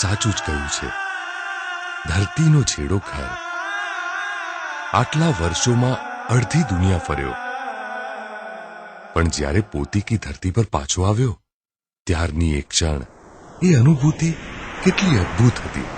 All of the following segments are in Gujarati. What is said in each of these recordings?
સાચું જ કહ્યું છે. ધરતીનો છેડો ખર. આટલા વર્ષોમાં અડધી દુનિયા ફર્યો, પણ જ્યારે પોતીકી ધરતી પર પાછો આવ્યો ત્યારની એક ક્ષણ, એ અનુભૂતિ કેટલી અદ્ભુત હતી.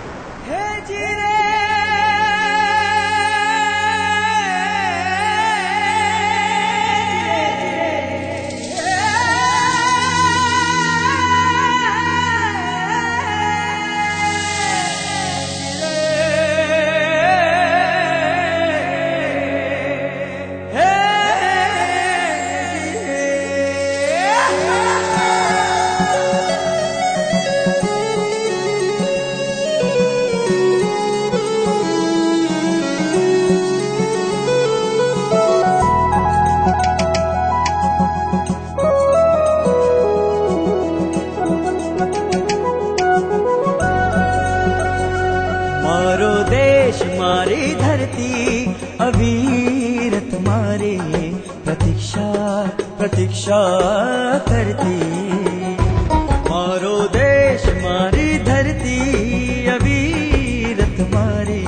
प्रतीक्षा करती मारो देश मारी धरती अविरत मारी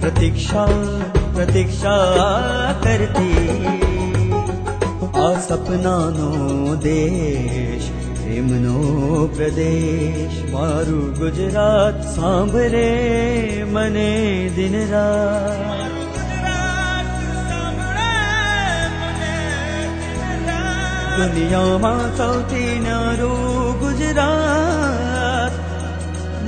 प्रतीक्षा करती आ सपनानो देश प्रेमनो प्रदेश मारू गुजरात सांभरे मने दिन रात દુનિયામાં સૌથી નારું ગુજરાત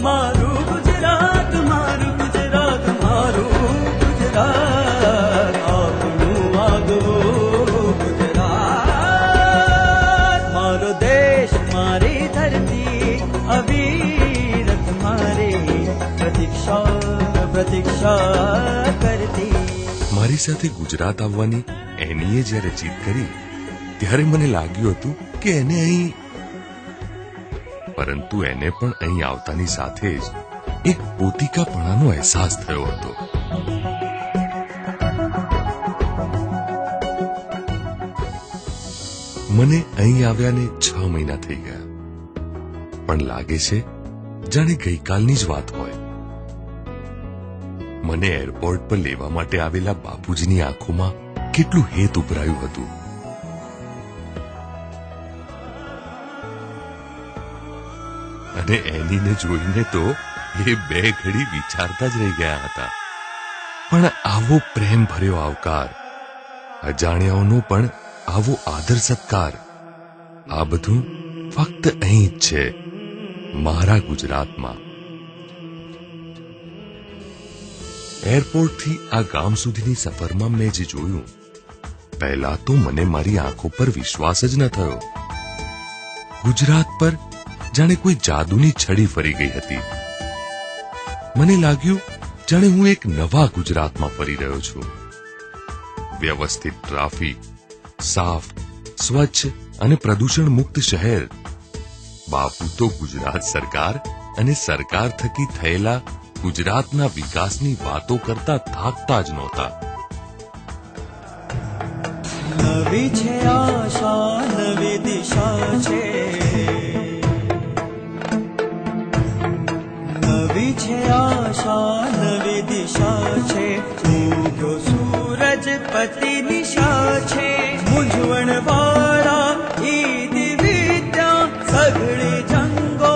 મારું ગુજરાત મારું ગુજરાત મારું ગુજરાત આપણું આગવું ગુજરાત મારો દેશ મારી ધરતી અવિરત મારી પ્રતીક્ષા કરતી. મારી સાથે ગુજરાત આવવાની એનીએ જ્યારે જીદ કરી ત્યારે મને લાગ્યું હતું કે એને અહીં, પરંતુ એને પણ અહીં આવતાની સાથે જ એક પોતિકાપણાનો અહેસાસ થયો હતો. મને અહીં આવ્યાને 6 મહિના થઈ ગયા, પણ લાગે છે જાણે ગઈકાલની જ વાત હોય. મને એરપોર્ટ પર લેવા માટે આવેલા બાપુજીની આંખોમાં કેટલું હેત ઉભરાયું હતું. અને એનીને જોઈને તો એ 2 ઘડી વિચારતા જ રહી ગયા હતા. પણ આવો પ્રેમ ભર્યો આવકાર, અજાણ્યાઓનો પણ આવો આદર સત્કાર, આ બધું ફક્ત અહીં જ છે, મારા ગુજરાતમાં. એરપોર્ટથી આ ગામ સુધીની સફરમાં મેં જે જોયું, પહેલા તો મને મારી આંખો પર વિશ્વાસ જ ન થયો. ગુજરાત પર જાણે કોઈ જાદુની છડી ફરી ગઈ હતી. મને લાગ્યું જાણે હું એક નવા ગુજરાતમાં ફરી રહ્યો છું. વ્યવસ્થિત ટ્રાફિક, સાફ, સ્વચ્છ અને પ્રદૂષણ મુક્ત શહેર. બાપુ તો ગુજરાત સરકાર અને સરકાર થકી થયેલા ગુજરાતના વિકાસની વાતો કરતા થાકતા જ નહોતા. નવી છે આશા, નવી દિશા છે, નવી છે આશા, નવી દિશા છે, ઉગ્યો સૂરજ પતિ નિશા છે, મૂંઝવણ વાળા ઈદ વિદ્યા, સઘળી જંગો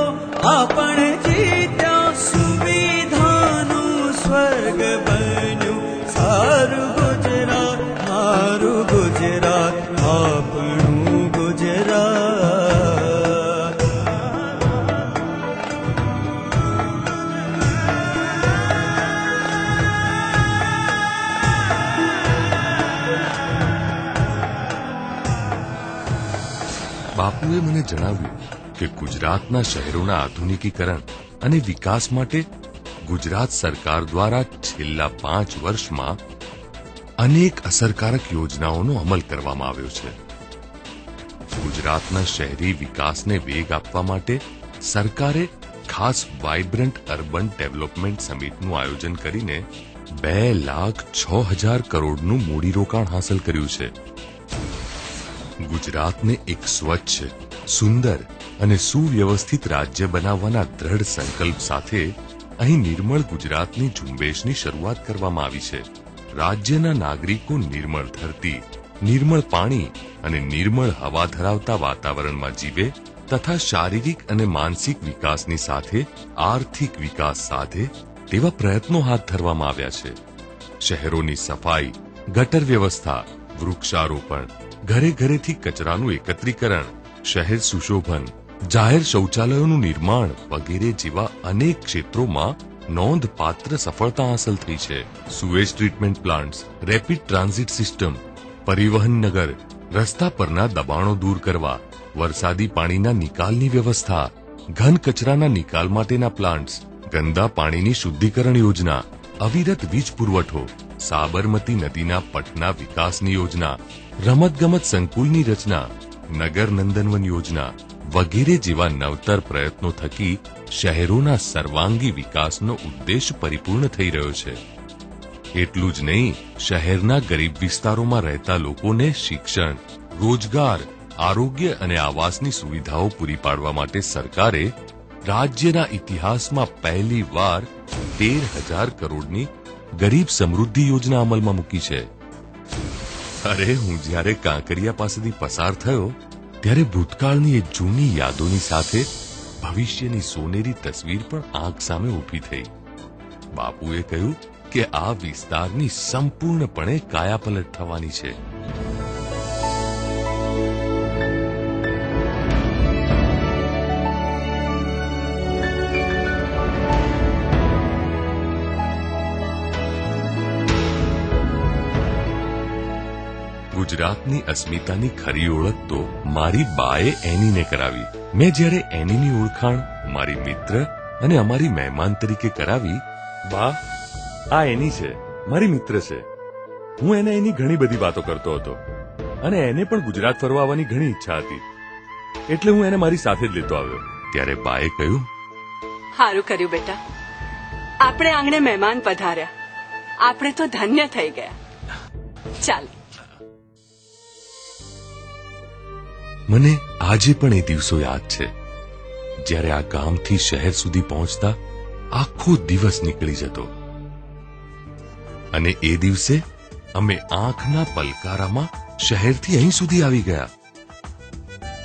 આપણે જીત્યા, સુવિધાનું સ્વર્ગ બન્યું સારું ગુજરાત, મારું ગુજરાત, આપણું ગુજરાત. બાપુએ મને જણાવ્યું કે ગુજરાતના શહેરોના આધુનિકીકરણ અને વિકાસ માટે ગુજરાત સરકાર દ્વારા છેલ્લા 5 વર્ષમાં અનેક અસરકારક યોજનાઓનો અમલ કરવામાં આવ્યો છે. ગુજરાતના શહેરી વિકાસને વેગ આપવા માટે સરકારે ખાસ વાઇબ્રન્ટ અર્બન ડેવલપમેન્ટ સમિટનું આયોજન કરીને 2,06,000 કરોડનું મૂડીરોકાણ હાંસલ કર્યું છે. ગુજરાતને એક સ્વચ્છ, સુંદર અને સુવ્યવસ્થિત રાજ્ય બનાવવાના દ્રઢ સંકલ્પ સાથે અહીં નિર્મળ ગુજરાતની ઝુંબેશની શરૂઆત કરવામાં આવી છે. રાજ્યના નાગરિકો નિર્મળ ધરતી, નિર્મળ પાણી અને નિર્મળ હવા ધરાવતા વાતાવરણમાં જીવે તથા શારીરિક અને માનસિક વિકાસની સાથે આર્થિક વિકાસ સાધે તેવા પ્રયત્નો હાથ ધરવામાં આવ્યા છે. શહેરોની સફાઈ, ગટર વ્યવસ્થા, વૃક્ષારોપણ, ઘરે ઘરેથી કચરાનું એકત્રીકરણ, શહેર સુશોભન, જાહેર શૌચાલયોનું નિર્માણ વગેરે જેવા અનેક ક્ષેત્રોમાં નોંધપાત્ર સફળતા હાંસલ થઈ છે. Sewage treatment plants, rapid transit system, પરિવહન નગર, રસ્તા પરના દબાણો દૂર કરવા, વરસાદી પાણીના નિકાલની વ્યવસ્થા, ઘન કચરાના નિકાલ માટેના પ્લાન્ટ્સ, ગંદા પાણીની શુદ્ધિકરણ યોજના, અવિરત વીજ પુરવઠો, સાબરમતી નદીના પટના વિકાસની યોજના, રમતગમત સંકુલની રચના, નગર નંદનવન યોજના વગેરે જેવા નવતર પ્રયત્નો થકી શહેરોના સર્વાંગી વિકાસનો ઉદ્દેશ પરિપૂર્ણ થઈ રહ્યો છે. એટલું જ નહીં, શહેરના ગરીબ વિસ્તારોમાં રહેતા લોકોને શિક્ષણ, રોજગાર, આરોગ્ય અને આવાસની સુવિધાઓ પૂરી પાડવા માટે સરકારે રાજ્યના ઇતિહાસમાં પહેલી વાર 13,000 કરોડની ગરીબ સમૃદ્ધિ યોજના અમલમાં મૂકી છે. અરે, હું જ્યારે કાંકરિયા પાસેથી પસાર થયો ત્યારે ભૂતકાળની એ જૂની યાદોની સાથે ભવિષ્યની સોનેરી તસવીર પણ આંખ સામે ઊભી થઈ. બાપુએ કહ્યું કે આ વિસ્તારની સંપૂર્ણપણે કાયાપલટ થવાની છે. ગુજરાતની અસ્મિતાની ખરી ઓળખ તો મારી બાએ એનીને કરાવી. મેં જ્યારે એનીની ઓળખાણ મારી મિત્ર અને અમારી મહેમાન તરીકે કરાવી, બા, આ એની છે, મારી મિત્ર છે. હું એને એની ઘણી બધી વાતો કરતો હતો અને એને પણ ગુજરાત ફરવા આવવાની ઘણી ઈચ્છા હતી, એટલે હું એને મારી સાથે જ લેતો આવ્યો. ત્યારે બાએ કહ્યું, સારું કર્યું બેટા, આપણે આંગણે મહેમાન પધાર્યા, આપણે તો ધન્ય થઈ ગયા. ચાલ. મને આજે પણ એ દિવસો યાદ છે જ્યારે આ ગામથી શહેર સુધી પહોંચતા આખો દિવસ નીકળી જતો અને એ દિવસે અમે આંખના પલકારામાં શહેરથી અહીં સુધી આવી ગયા.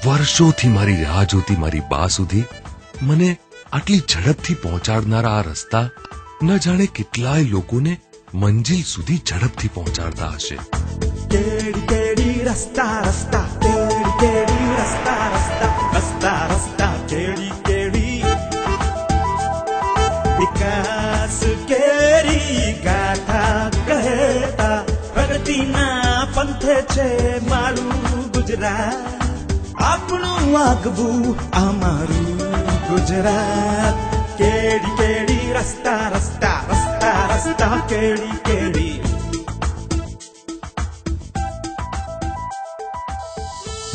વર્ષોથી મારી રાહ જોતી મારી બા સુધી મને આટલી ઝડપથી પહોંચાડનારા આ રસ્તા ન જાણે કેટલાય લોકોને મંજિલ સુધી ઝડપથી પહોંચાડતા હશે. કેડી કેડી રસ્તા રસ્તા, કેડી કેડી રસ્તા રસ્તા, રસ્તા રસ્તા કેડી કેડી, વિકાસ કેરી ગાથા કહેતા પ્રગતિના પંથે છે મારું ગુજરાત, આપણું આગવું અમારું ગુજરાત. કેડી કેડી રસ્તા રસ્તા, રસ્તા રસ્તા કેડી કેડી.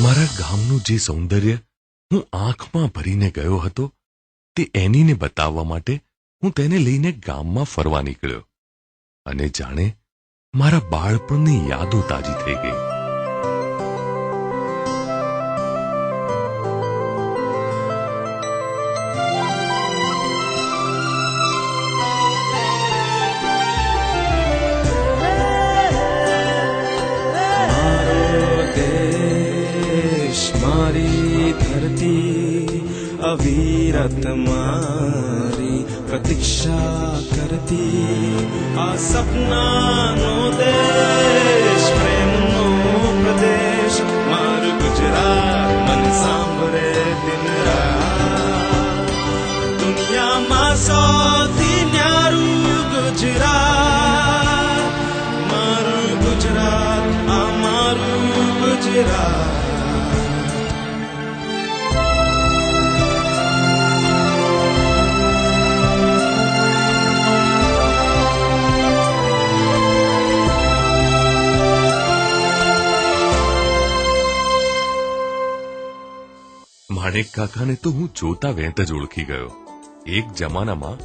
મારા ગામનું જે સૌંદર્ય હું આંખમાં ભરીને ગયો હતો તે એનીને બતાવવા માટે હું તેને લઈને ગામમાં ફરવા નીકળ્યો અને જાણે મારા બાળપણની યાદો તાજી થઈ ગઈ. અવિરત મારી પ્રતીક્ષા કરતી આ સપનાનો દેશ, પ્રેમનો પ્રદેશ મારું ગુજરાત મન સાંભળે દિન રાત. દુનિયામાં સૌથી ન્યારું ગુજરાત, મારું ગુજરાત, આ મારું ગુજરાત. માણેક કાકાને તો હું જોતા વેંત જ ઓળખી ગયો. એક જમાનામાં